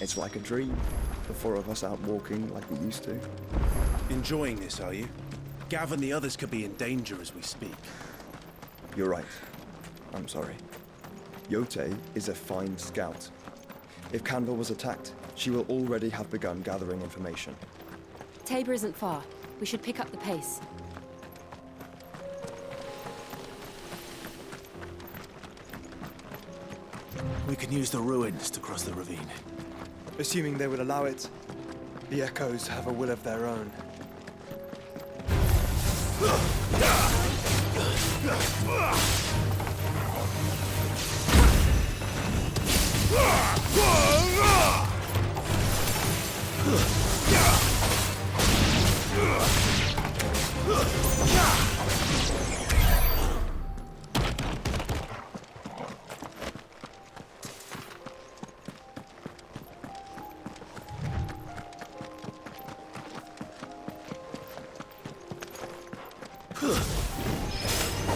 It's like a dream. The four of us out walking like we used to. Enjoying this, are you? Gav and the others could be in danger as we speak. You're right. I'm sorry. Yote is a fine scout. If Canville was attacked, she will already have begun gathering information. Tabor isn't far. We should pick up the pace. We can use the ruins to cross the ravine. Assuming they would allow it, the Echoes have a will of their own.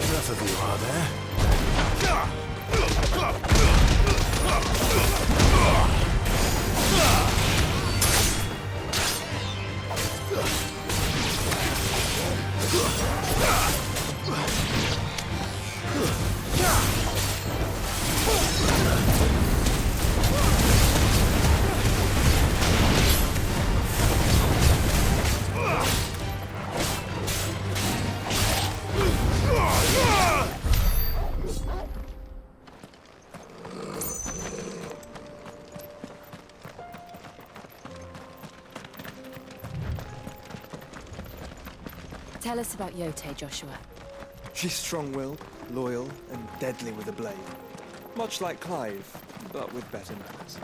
Enough of you, are there? Tell us about Yote, Joshua. She's strong-willed, loyal, and deadly with a blade. Much like Clive, but with better manners.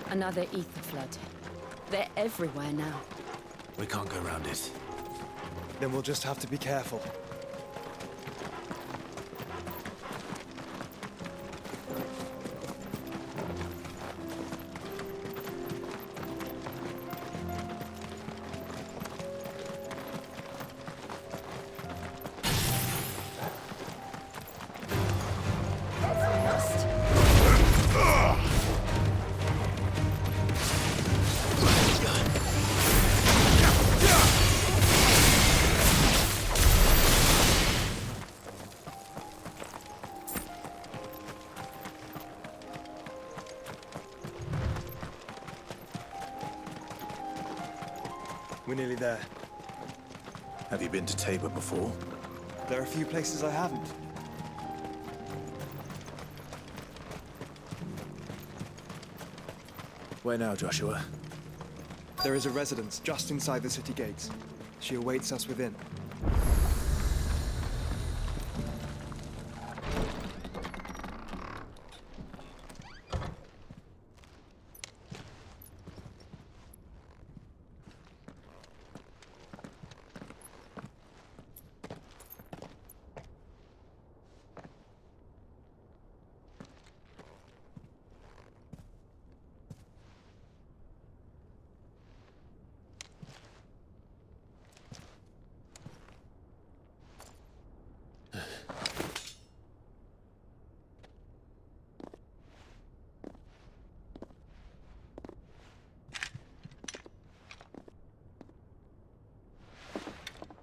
Another ether flood. They're everywhere now. We can't go around it. Then we'll just have to be careful. We're nearly there. Have you been to Tabor before? There are a few places I haven't. Where now, Joshua? There is a residence just inside the city gates. She awaits us within.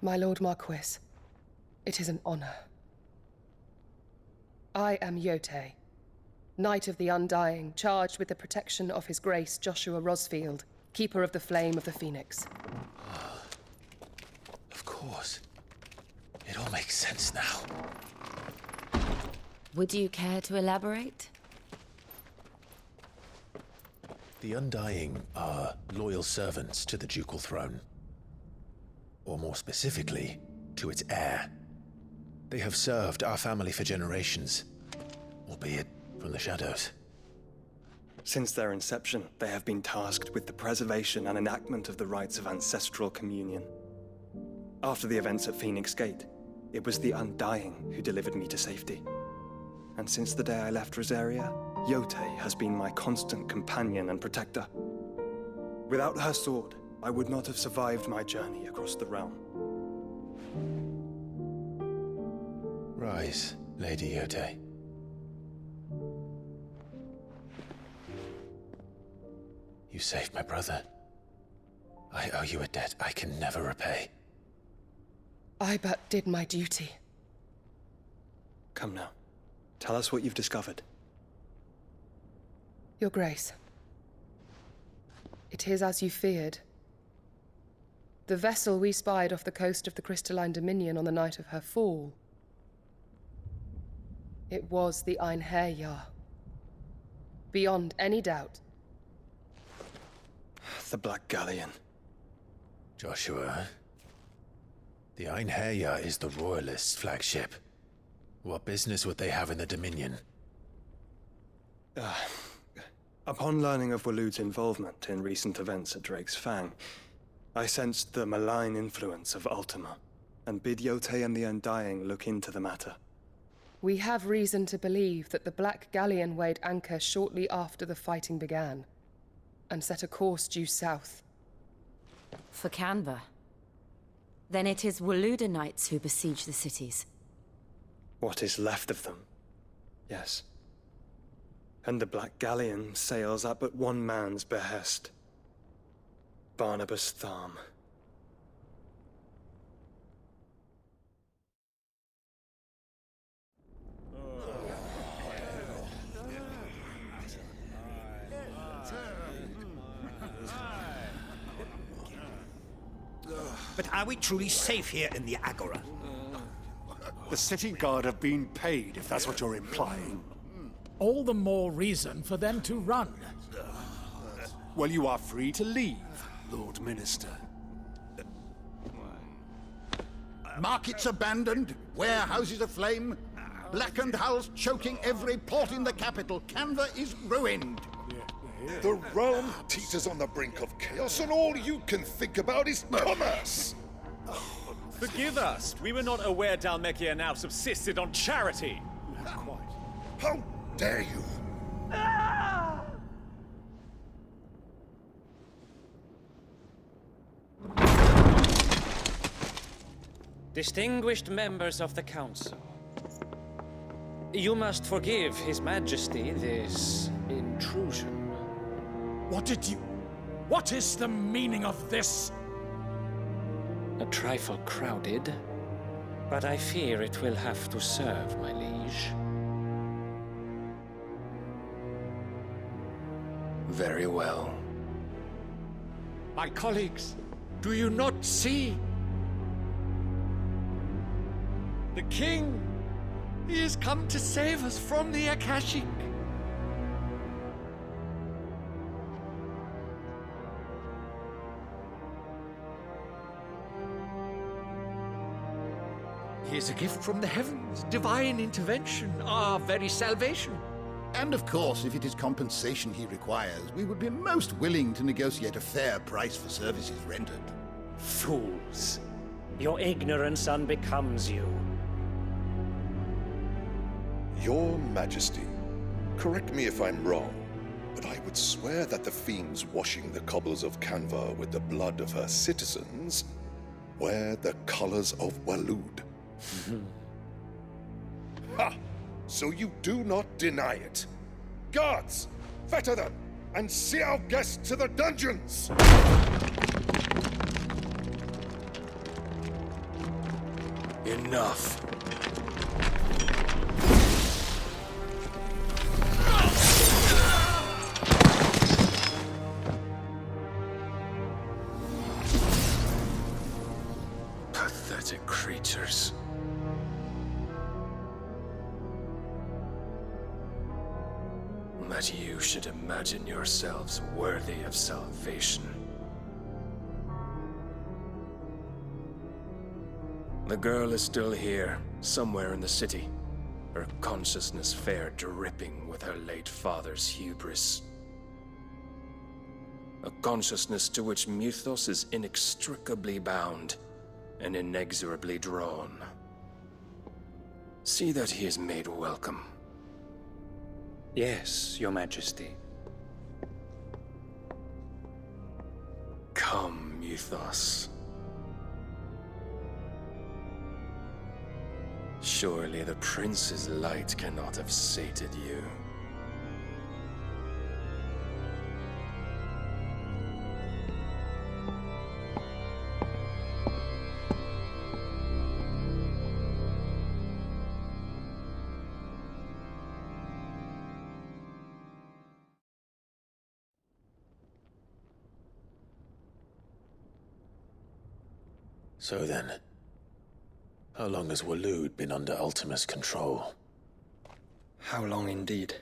My Lord Marquis, it is an honor. I am Yote, Knight of the Undying, charged with the protection of His Grace Joshua Rosfield, Keeper of the Flame of the Phoenix. Of course. It all makes sense now. Would you care to elaborate? The Undying are loyal servants to the ducal throne. Or more specifically, to its heir. They have served our family for generations, albeit from the shadows. Since their inception, they have been tasked with the preservation and enactment of the rites of ancestral communion. After the events at Phoenix Gate, it was the Undying who delivered me to safety. And since the day I left Rosaria, Yotei has been my constant companion and protector. Without her sword, I would not have survived my journey across the realm. Rise, Lady Yotei. You saved my brother. I owe you a debt I can never repay. I but did my duty. Come now. Tell us what you've discovered. Your Grace. It is as you feared. The vessel we spied off the coast of the Crystalline Dominion on the night of her fall. It was the Einherjar. Beyond any doubt. The Black Galleon. Joshua, the Einherjar is the Royalists' flagship. What business would they have in the Dominion? Upon learning of Waloed's involvement in recent events at Drake's Fang, I sensed the malign influence of Ultima, and bid Yotei and the Undying look into the matter. We have reason to believe that the Black Galleon weighed anchor shortly after the fighting began, and set a course due south. For Canva. Then it is Waloed knights who besiege the cities. What is left of them? Yes. And the Black Galleon sails at but one man's behest. Barnabas Tharm. But are we truly safe here in the Agora? The city guard have been paid, if that's what you're implying. All the more reason for them to run. Well, you are free to leave, Lord Minister. Markets abandoned, warehouses aflame, blackened hulls choking every port in the capital. Canva is ruined. The realm teeters on the brink of chaos, and all you can think about is commerce! Forgive us! We were not aware Dhalmekia now subsisted on charity! How dare you! Distinguished members of the Council, you must forgive His Majesty this intrusion. What is the meaning of this? A trifle crowded, but I fear it will have to serve, my liege. Very well. My colleagues, do you not see? The king! He has come to save us from the Akashic! He is a gift from the heavens, divine intervention, our very salvation. And of course, if it is compensation he requires, we would be most willing to negotiate a fair price for services rendered. Fools! Your ignorance unbecomes you. Your Majesty, correct me if I'm wrong, but I would swear that the fiends washing the cobbles of Canva with the blood of her citizens wear the colors of Waloed. Ha! So you do not deny it. Guards, fetter them, and see our guests to the dungeons! Enough. Pathetic creatures. that you should imagine yourselves worthy of salvation. The girl is still here, somewhere in the city, her consciousness fair dripping with her late father's hubris. A consciousness to which Mythos is inextricably bound and inexorably drawn. See that he is made welcome. Yes, Your Majesty. Come, Mythos. Surely the prince's light cannot have sated you. So then, how long has Waloed been under Ultima's control? How long indeed?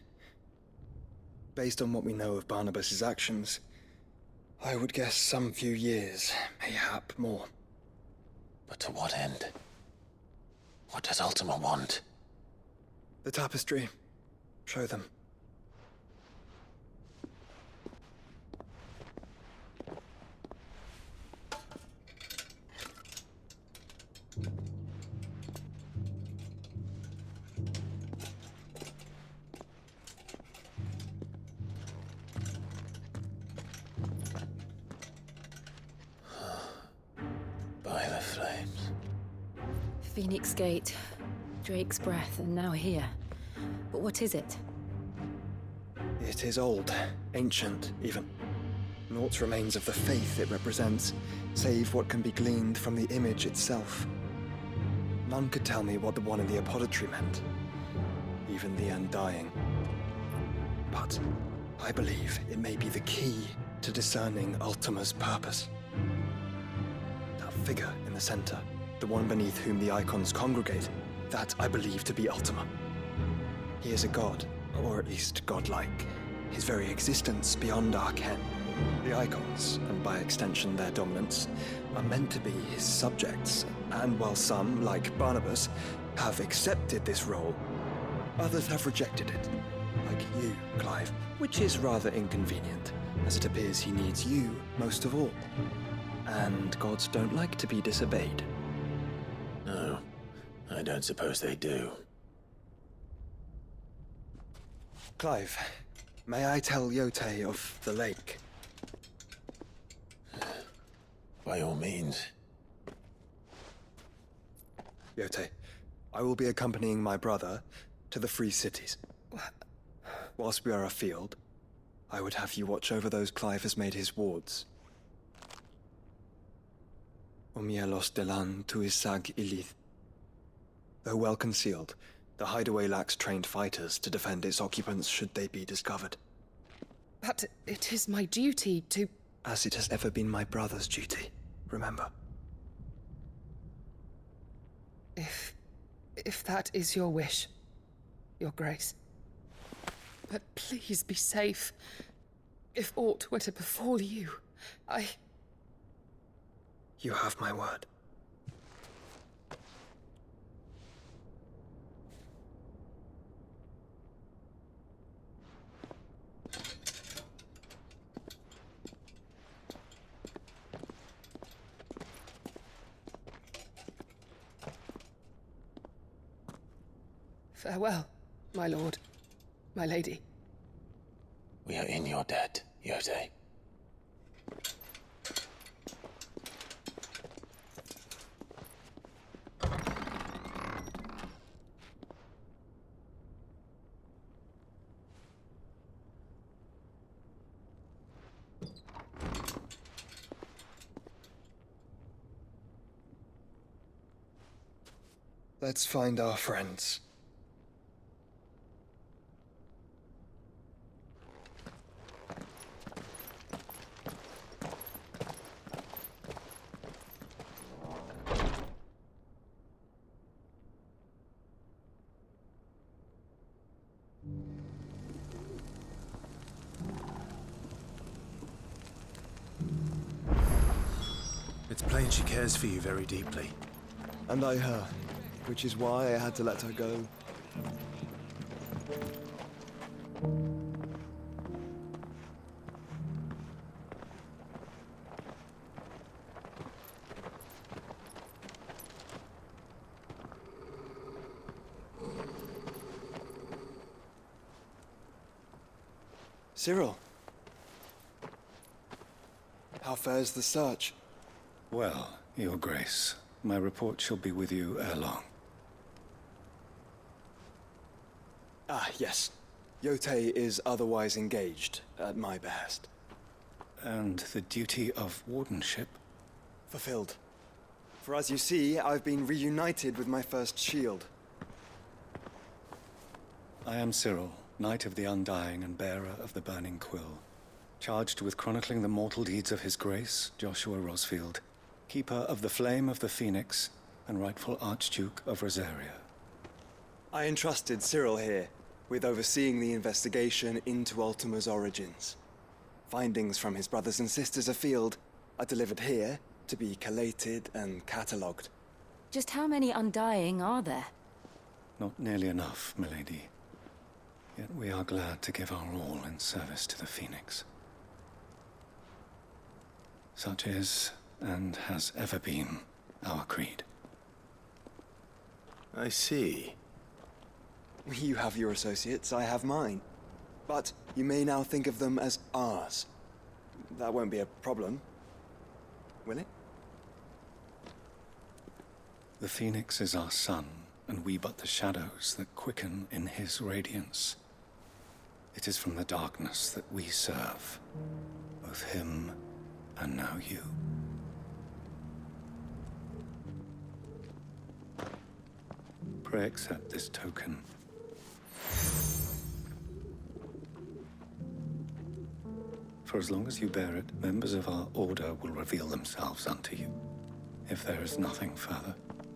Based on what we know of Barnabas's actions, I would guess some few years, mayhap more. But to what end? What does Ultima want? The tapestry. Show them. By the flames. Phoenix Gate, Drake's Breath, and now here. But what is it? It is old, ancient, even. Naught remains of the faith it represents, save what can be gleaned from the image itself. None could tell me what the one in the apothecary meant, even the Undying. But I believe it may be the key to discerning Ultima's purpose. That figure in the center, the one beneath whom the icons congregate, that I believe to be Ultima. He is a god, or at least godlike, his very existence beyond our ken. The icons, and by extension their dominants, are meant to be his subjects, and while some, like Barnabas, have accepted this role, others have rejected it, like you, Clive, which is rather inconvenient, as it appears he needs you most of all. And gods don't like to be disobeyed. No, I don't suppose they do. Clive, may I tell Yote of the lake? By all means. Yote, I will be accompanying my brother to the Free Cities. Whilst we are afield, I would have you watch over those Clive has made his wards. Omielos delan tuisag ilith. Though well concealed, the hideaway lacks trained fighters to defend its occupants should they be discovered. But it is my duty to... As it has ever been my brother's duty, remember. If that is your wish, Your Grace. But please be safe. If aught were to befall you, You have my word. Farewell, my lord, my lady. We are in your debt, Yote. Let's find our friends. She cares for you very deeply. And I her, which is why I had to let her go. Cyril. How fares the search? Well, Your Grace, my report shall be with you ere long. Ah, yes. Yotei is otherwise engaged, at my behest. And the duty of wardenship? Fulfilled. For as you see, I've been reunited with my first shield. I am Cyril, Knight of the Undying and bearer of the Burning Quill, charged with chronicling the mortal deeds of His Grace, Joshua Rosfield, Keeper of the Flame of the Phoenix, and rightful Archduke of Rosaria. I entrusted Cyril here with overseeing the investigation into Ultima's origins. Findings from his brothers and sisters afield are delivered here to be collated and catalogued. Just how many Undying are there? Not nearly enough, milady. Yet we are glad to give our all in service to the Phoenix. Such is, and has ever been, our creed. I see. You have your associates, I have mine. But you may now think of them as ours. That won't be a problem, will it? The Phoenix is our sun, and we but the shadows that quicken in his radiance. It is from the darkness that we serve, both him and now you. Pray accept this token. For as long as you bear it, members of our order will reveal themselves unto you. If there is nothing further.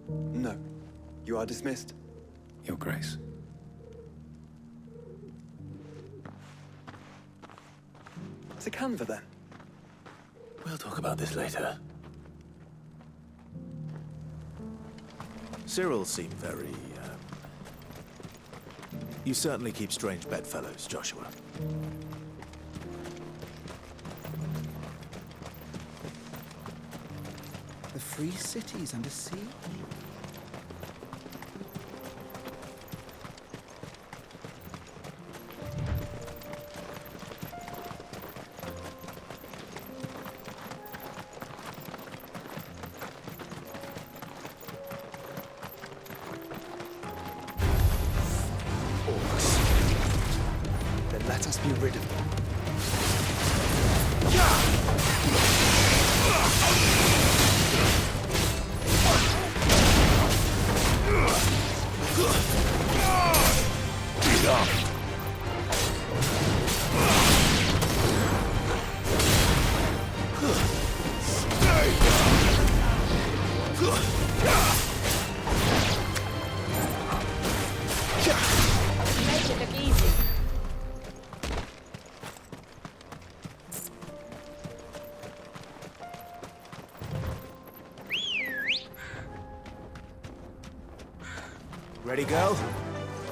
No. You are dismissed. Your Grace. To Canva, then. We'll talk about this later. Cyril seemed very, You certainly keep strange bedfellows, Joshua. The free cities under siege? Let us be rid of them. Make it look easy. Ready, girl?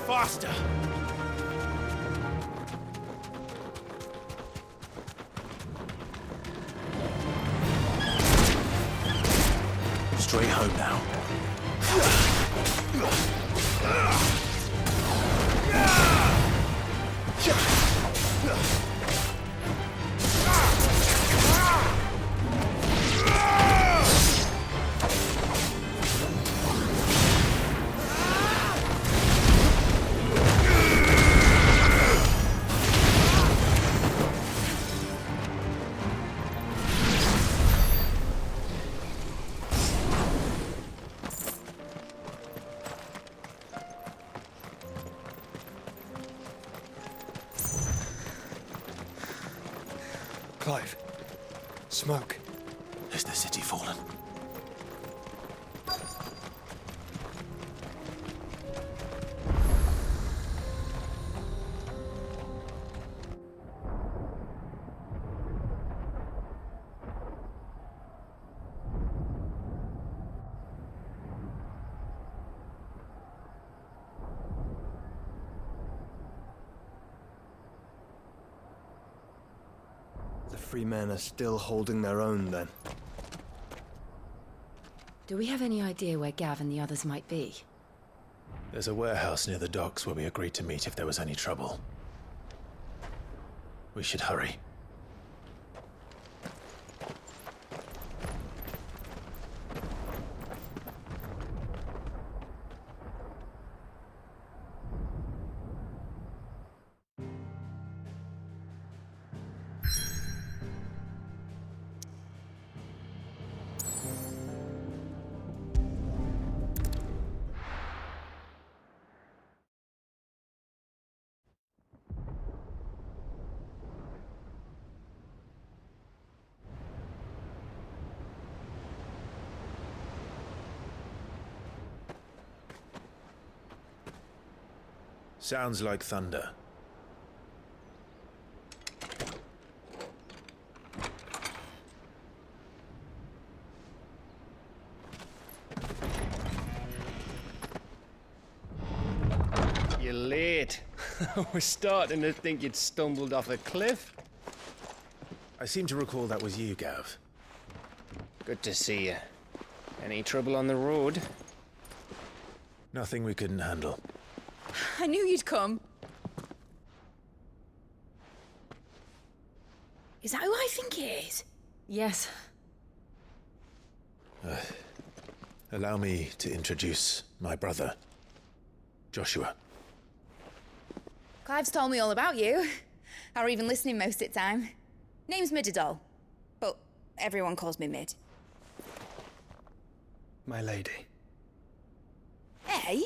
Faster! Straight home now. Clive. Smoke. Has the city fallen? free men are still holding their own, then. Do we have any idea where Gav and the others might be? There's a warehouse near the docks where we agreed to meet if there was any trouble. We should hurry. Sounds like thunder. You're late. We're starting to think you'd stumbled off a cliff. I seem to recall that was you, Gav. Good to see you. Any trouble on the road? Nothing we couldn't handle. I knew you'd come. Is that who I think it is? Yes. Allow me to introduce my brother, Joshua. Clive's told me all about you. Or even listening most of the time. Name's Midadol, but everyone calls me Mid. My lady. Hey?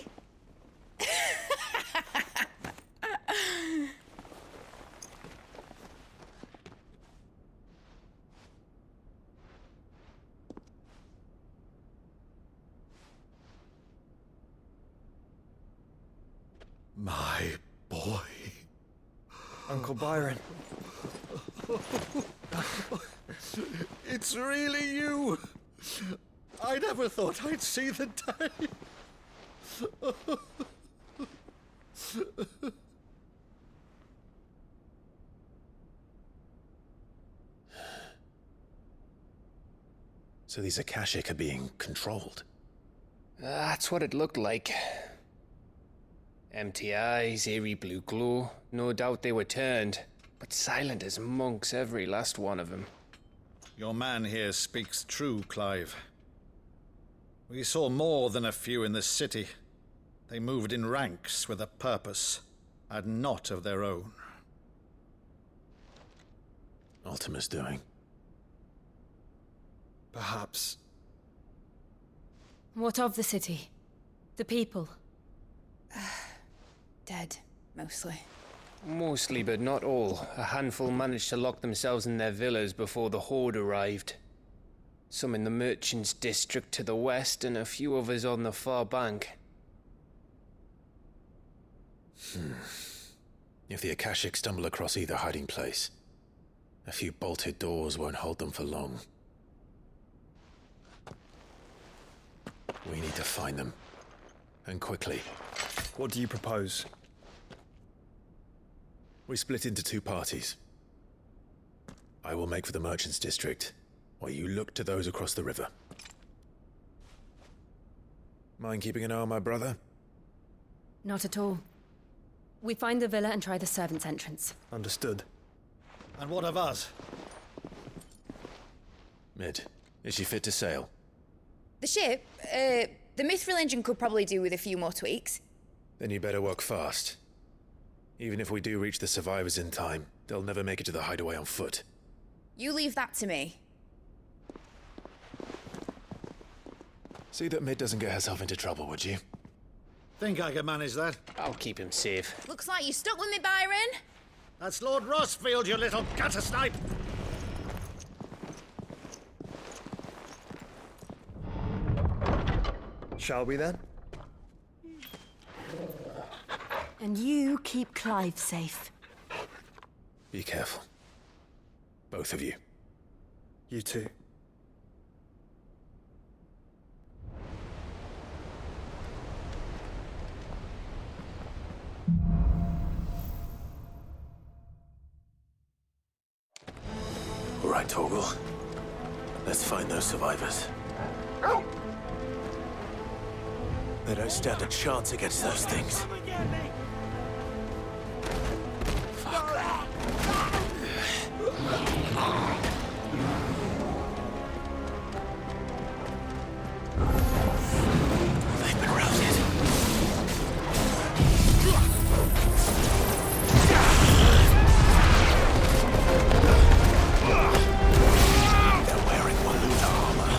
My boy. Uncle Byron. It's really you. I never thought I'd see the day. So these Akashic are being controlled? That's what it looked like. Empty eyes, eerie blue glow. No doubt they were turned, but silent as monks, every last one of them. Your man here speaks true, Clive. We saw more than a few in the city. They moved in ranks with a purpose, and not of their own. Ultima's doing. Perhaps. What of the city? The people? Dead, mostly. Mostly, but not all. A handful managed to lock themselves in their villas before the Horde arrived. Some in the merchants' district to the west, and a few others on the far bank. If the Akashic stumble across either hiding place, a few bolted doors won't hold them for long. We need to find them. And quickly. What do you propose? We split into two parties. I will make for the merchants' district, while you look to those across the river. Mind keeping an eye on my brother? Not at all. We find the villa and try the servants' entrance. Understood. And what of us? Mid, is she fit to sail? The ship, the Mithril engine could probably do with a few more tweaks. Then you better work fast. Even if we do reach the survivors in time, they'll never make it to the hideaway on foot. You leave that to me. See that Mid doesn't get herself into trouble, would you? Think I can manage that? I'll keep him safe. Looks like you stuck with me, Byron. That's Lord Rossfield, you little gutter snipe! Shall we then? And you keep Clive safe. Be careful. Both of you. You too. Torgal. Let's find those survivors. They don't stand a chance against those things. They've been routed. They're wearing Waluda armor.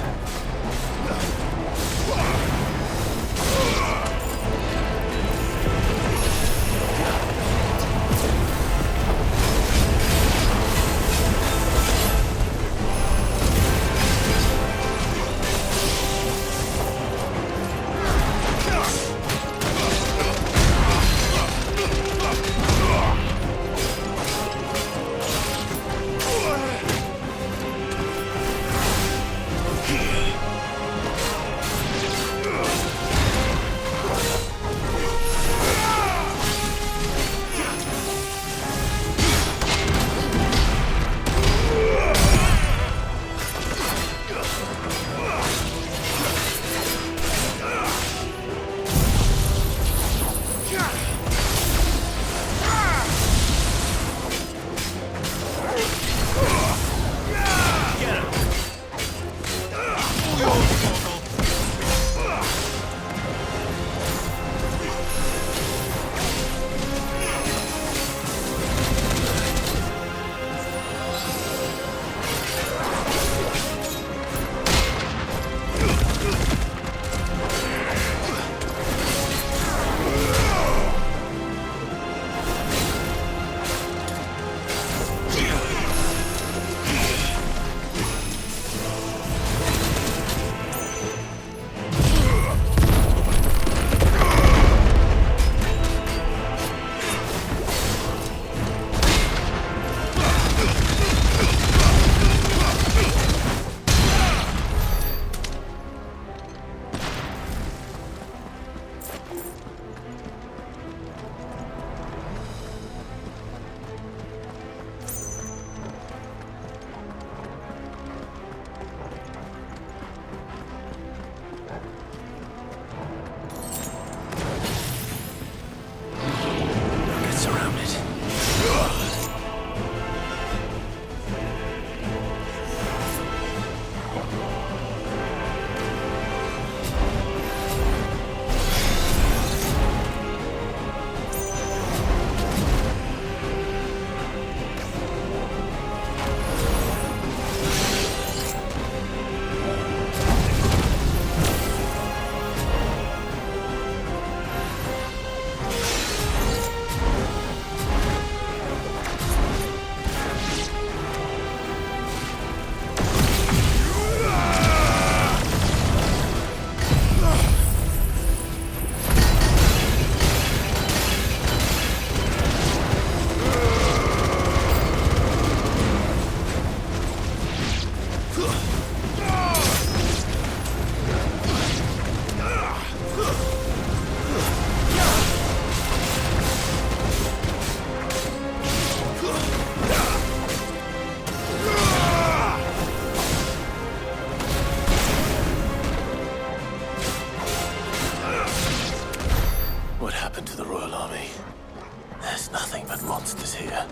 monsters here.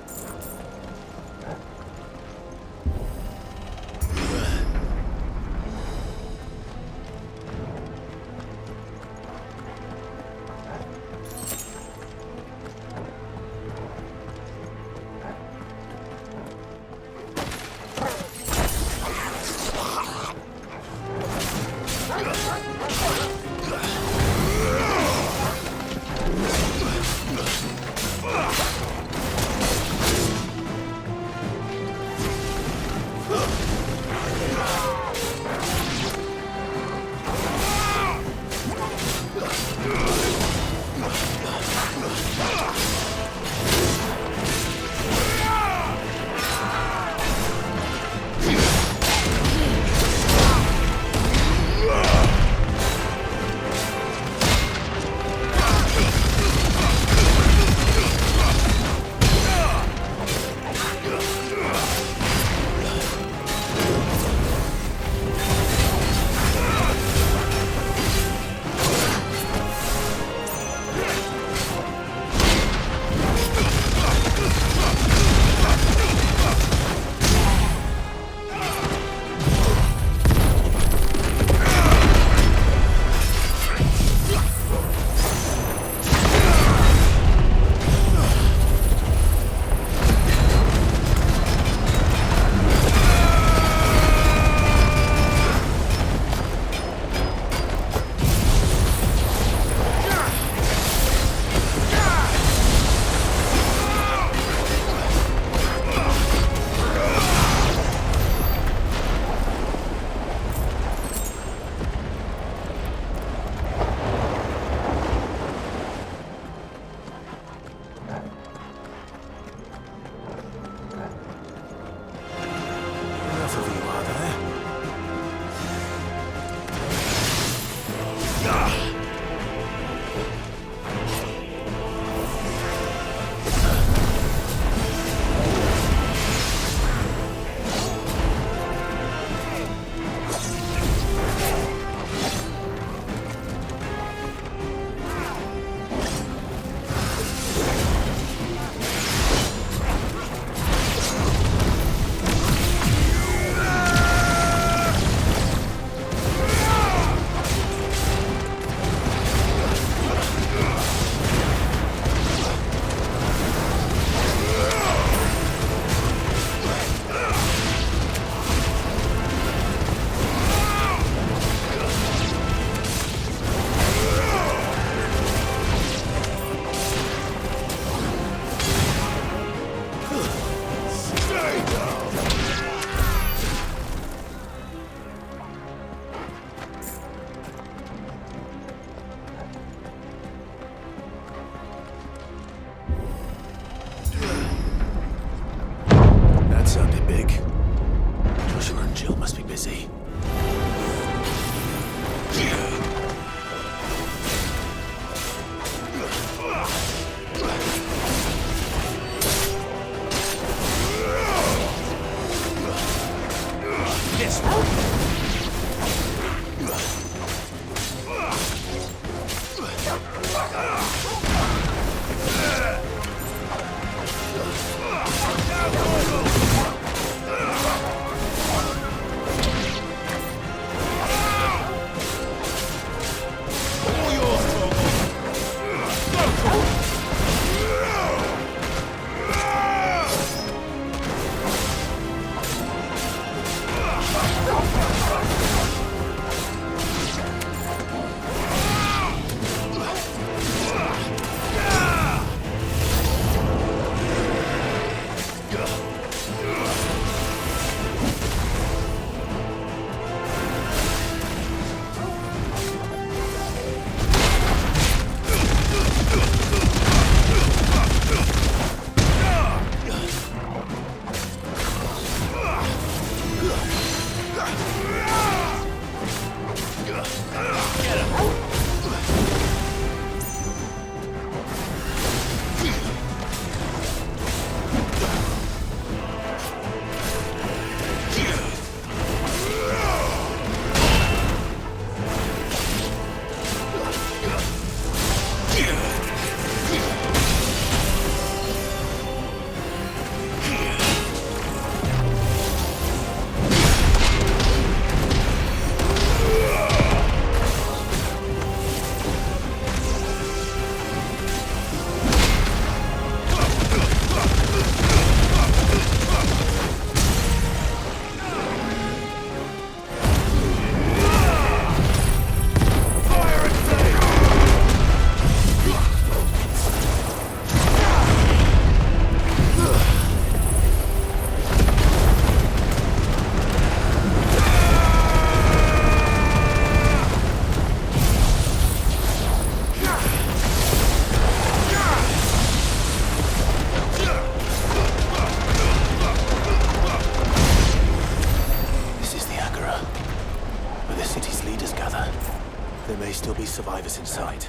survivors inside.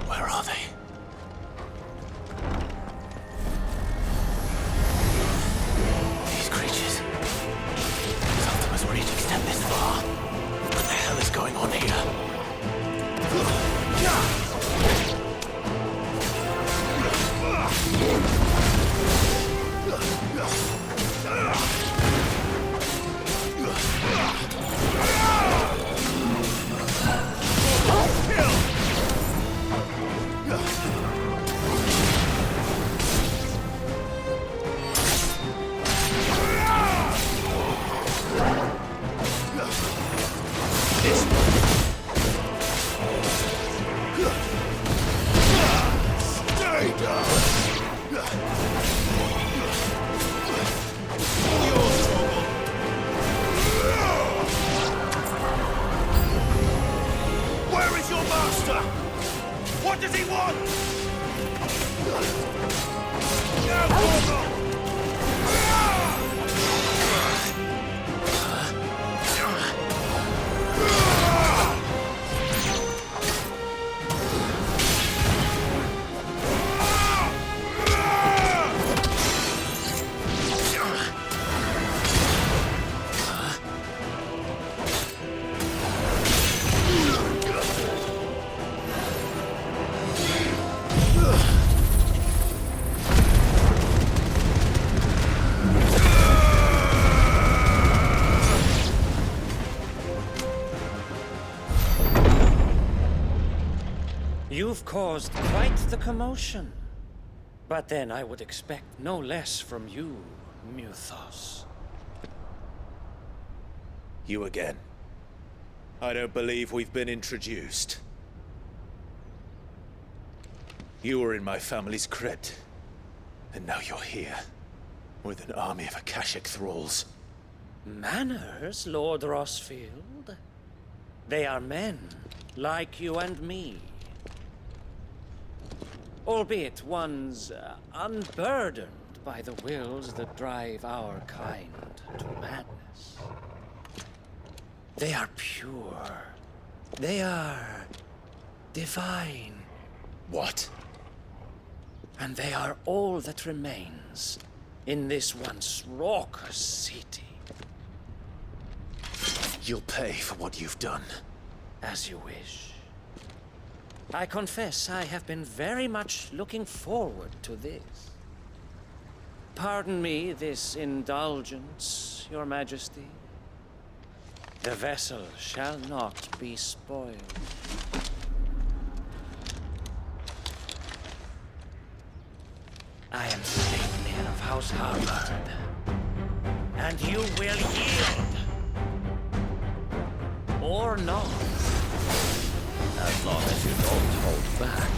Where are they? These creatures. Something reach extend this far. What the hell is going on here? What does he want? You've caused quite the commotion. But then I would expect no less from you, Muthos. You again. I don't believe we've been introduced. You were in my family's crypt, and now you're here, with an army of Akashic thralls. Manners, Lord Rosfield? They are men, like you and me. Albeit ones unburdened by the wills that drive our kind to madness. They are pure. They are divine. What? And they are all that remains in this once raucous city. You'll pay for what you've done. As you wish. I confess I have been very much looking forward to this. Pardon me this indulgence, Your Majesty. The vessel shall not be spoiled. I am Sleipnir of House Harvard, and you will yield. Or not. As long as you don't hold back.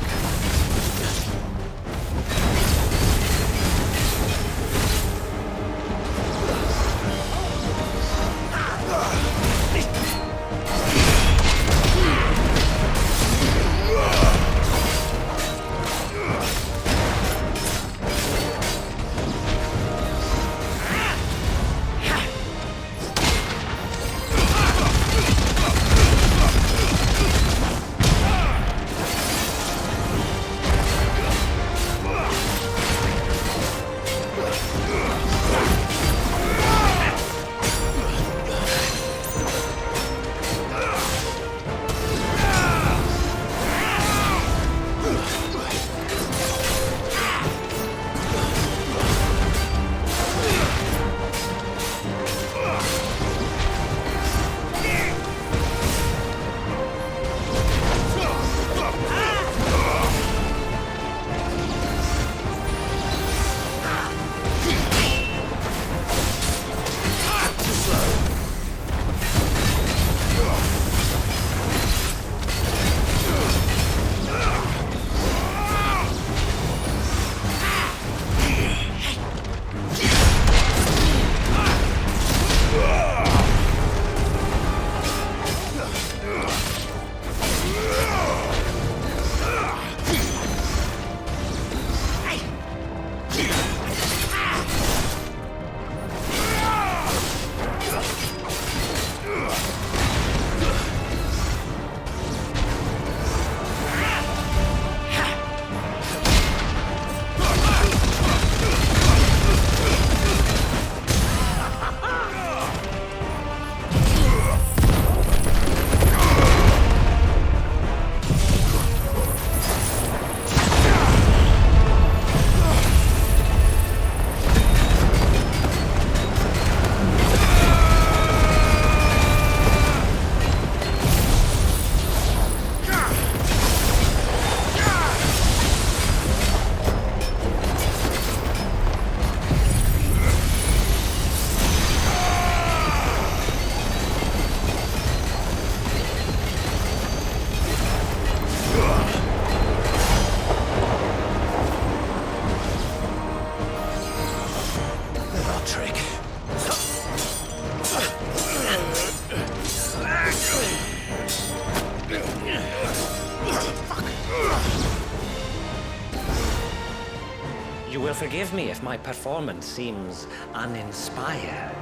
You will forgive me if my performance seems uninspired.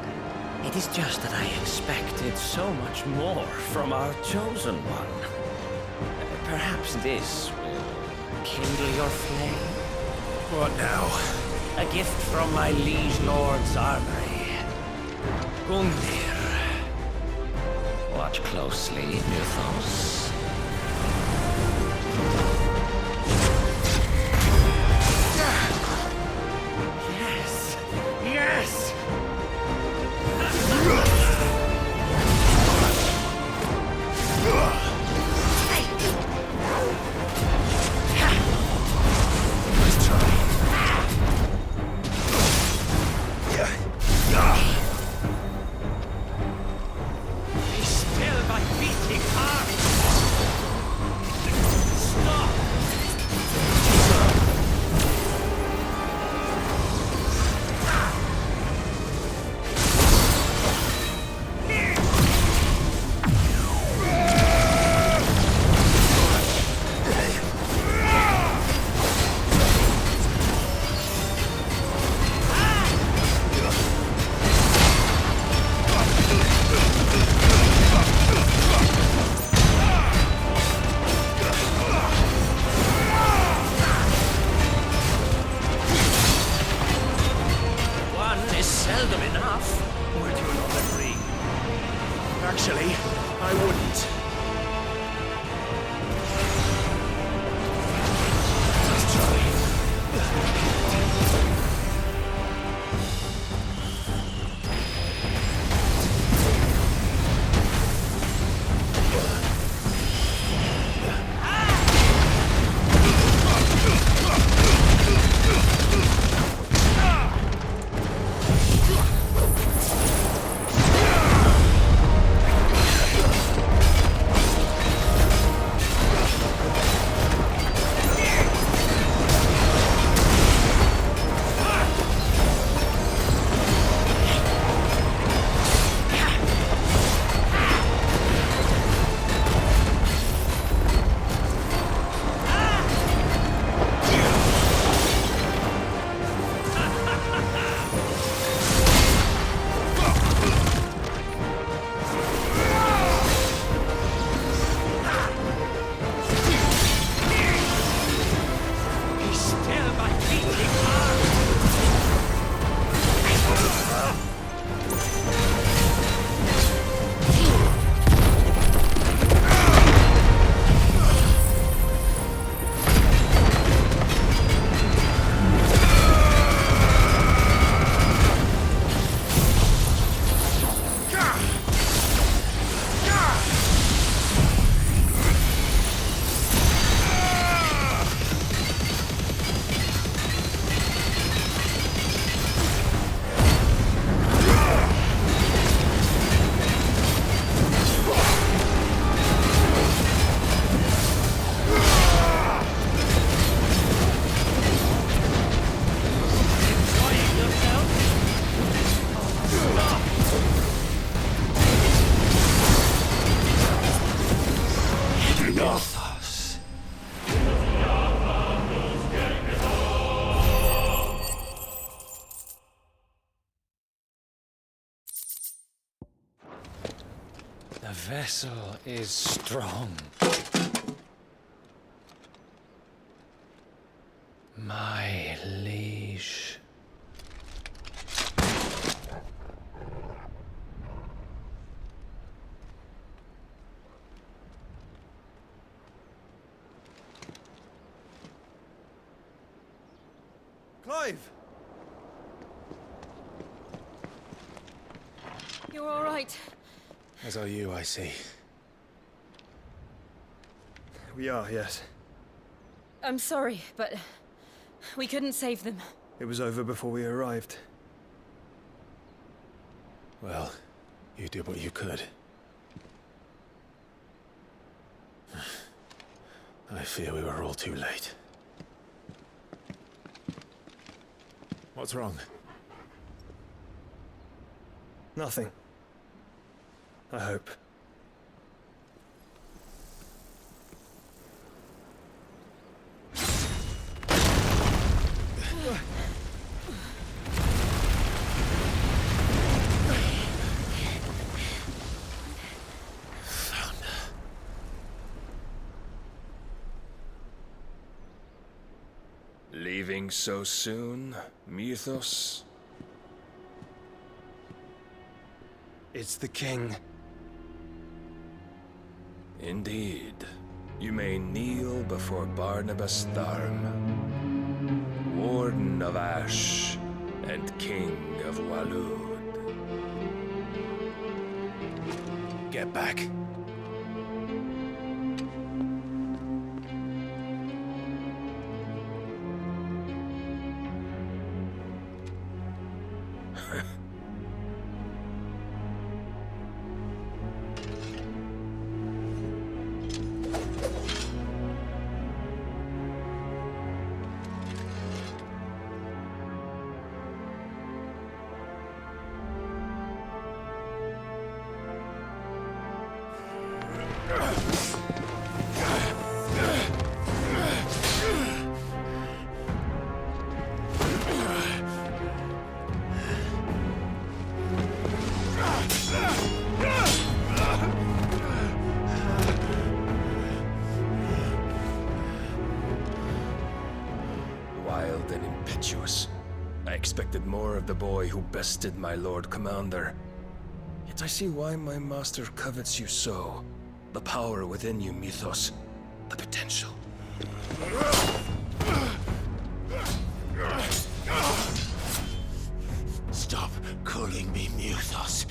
It is just that I expected so much more from our chosen one. Perhaps this will kindle your flame? What now? A gift from my liege lord's armory. Gungnir. Watch closely, Mythos. Yes! Yes! Nice try. Be still, my beating heart! told them enough. Would you not agree? Actually, I wouldn't. The vessel is strong. My liege. Clive! You're all right. As are you, I see. We are, yes. I'm sorry, but we couldn't save them. It was over before we arrived. Well, you did what you could. I fear we were all too late. What's wrong? Nothing. I hope. Leaving so soon, Mythos? It's the king. Indeed. You may kneel before Barnabas Tharm, Warden of Ash and King of Waloed. Get back. Wild and impetuous. I expected more of the boy who bested my Lord Commander. Yet I see why my master covets you so. The power within you, Mythos. The potential. Stop calling me Mythos.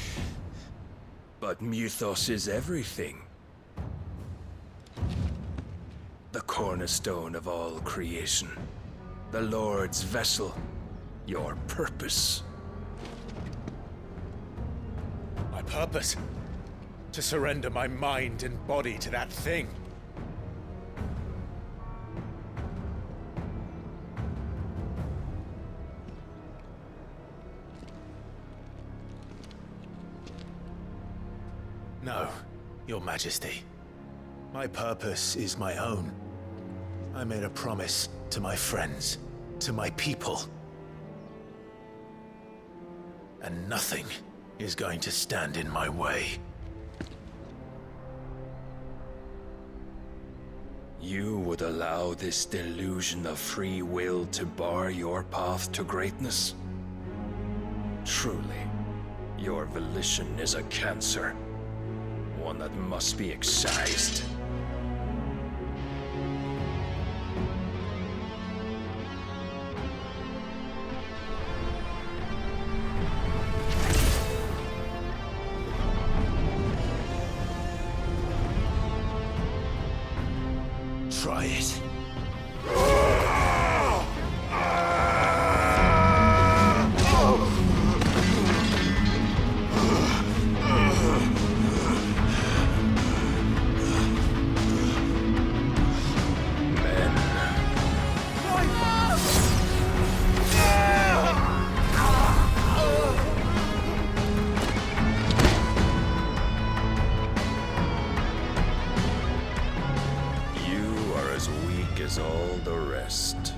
But Mythos is everything. The cornerstone of all creation. The Lord's vessel. Your purpose. My purpose? To surrender my mind and body to that thing. No, Your Majesty. My purpose is my own. I made a promise to my friends, to my people. And nothing is going to stand in my way. You would allow this delusion of free will to bar your path to greatness? Truly, your volition is a cancer. One that must be excised. Try it. As all the rest.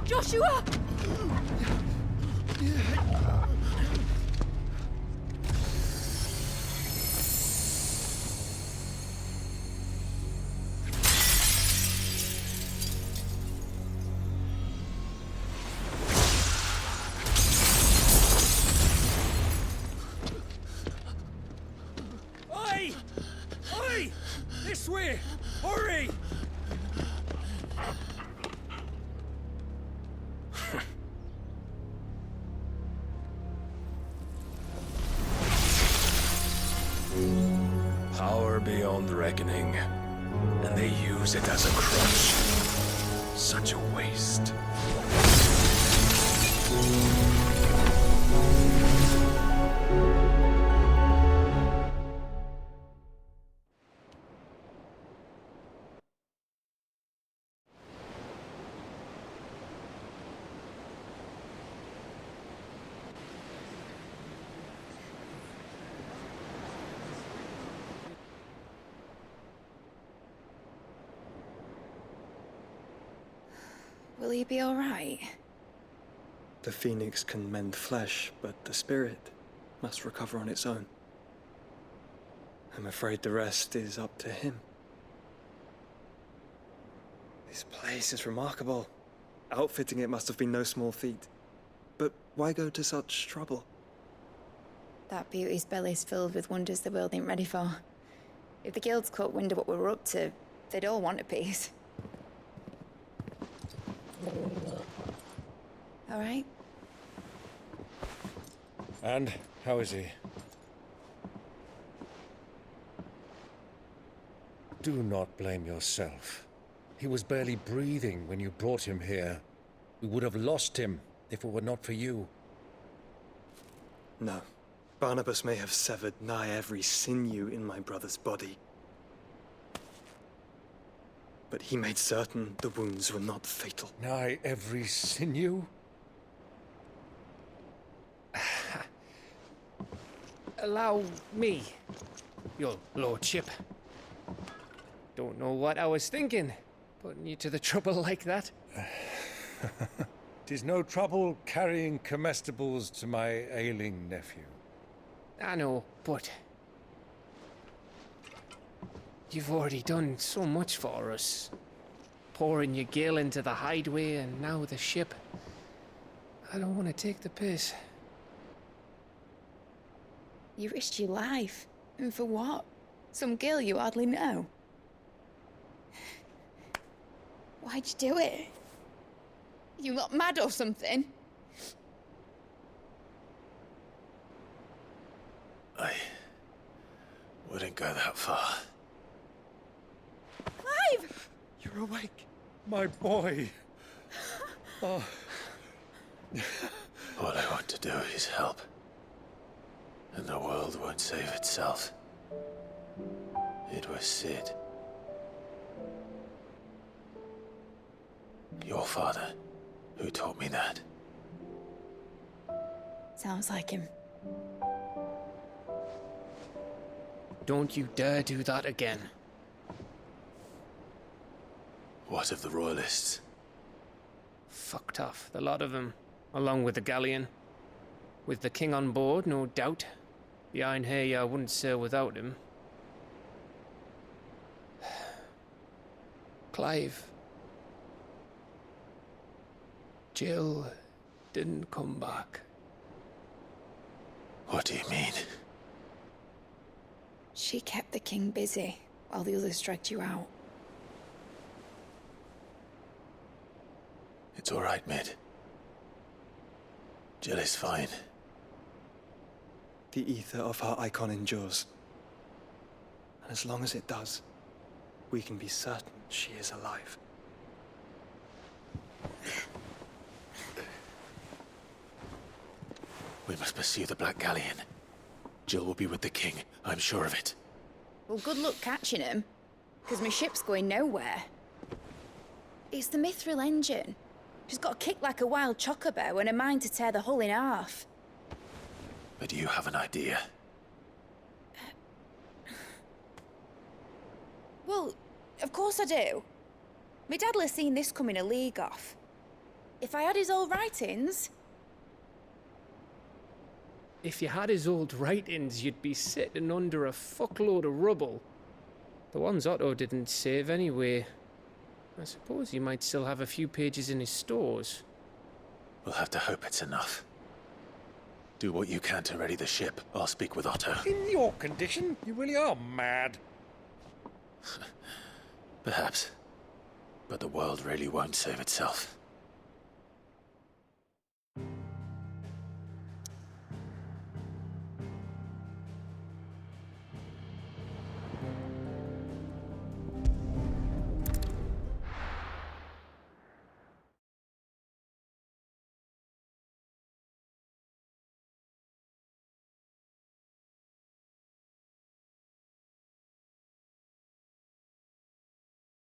Joshua! Oi! Oi! This way! Hurry! Power beyond reckoning, and they use it as a crutch. Such a waste. Will he be all right? The Phoenix can mend flesh, but the spirit must recover on its own. I'm afraid the rest is up to him. This place is remarkable. Outfitting it must have been no small feat. But why go to such trouble? That beauty's belly's filled with wonders the world ain't ready for. If the guilds caught wind of what we were up to, they'd all want a piece. All right? And how is he? Do not blame yourself. He was barely breathing when you brought him here. We would have lost him if it were not for you. No. Barnabas may have severed nigh every sinew in my brother's body. But he made certain the wounds were not fatal. Nigh every sinew? Allow me, your lordship. Don't know what I was thinking, putting you to the trouble like that. 'Tis no trouble carrying comestibles to my ailing nephew. I know, but you've already done so much for us. Pouring your gil into the hideaway and now the ship. I don't want to take the piss. You risked your life. And for what? Some girl you hardly know. Why'd you do it? You not mad or something? I wouldn't go that far. Clive! You're awake, my boy. Oh. All I want to do is help. And the world won't save itself. It was Sid. Your father, who taught me that. Sounds like him. Don't you dare do that again. What of the Royalists? Fucked off, the lot of them, along with the galleon. With the king on board, no doubt. Behind here, I wouldn't sail without him. Clive. Jill didn't come back. What do you mean? She kept the king busy while the others dragged you out. It's all right, Mid. Jill is fine. The ether of her icon endures. And as long as it does, we can be certain she is alive. We must pursue the Black Galleon. Jill will be with the king, I'm sure of it. Well, good luck catching him, because my ship's going nowhere. It's the Mithril engine. She's got a kick like a wild chocobo and a mind to tear the hull in half. But do you have an idea? Well, of course I do. My dad'll have seen this coming a league off. If I had his old writings... If you had his old writings, you'd be sitting under a fuckload of rubble. The ones Otto didn't save anyway. I suppose he might still have a few pages in his stores. We'll have to hope it's enough. Do what you can to ready the ship. I'll speak with Otto. In your condition, you really are mad. Perhaps. But the world really won't save itself.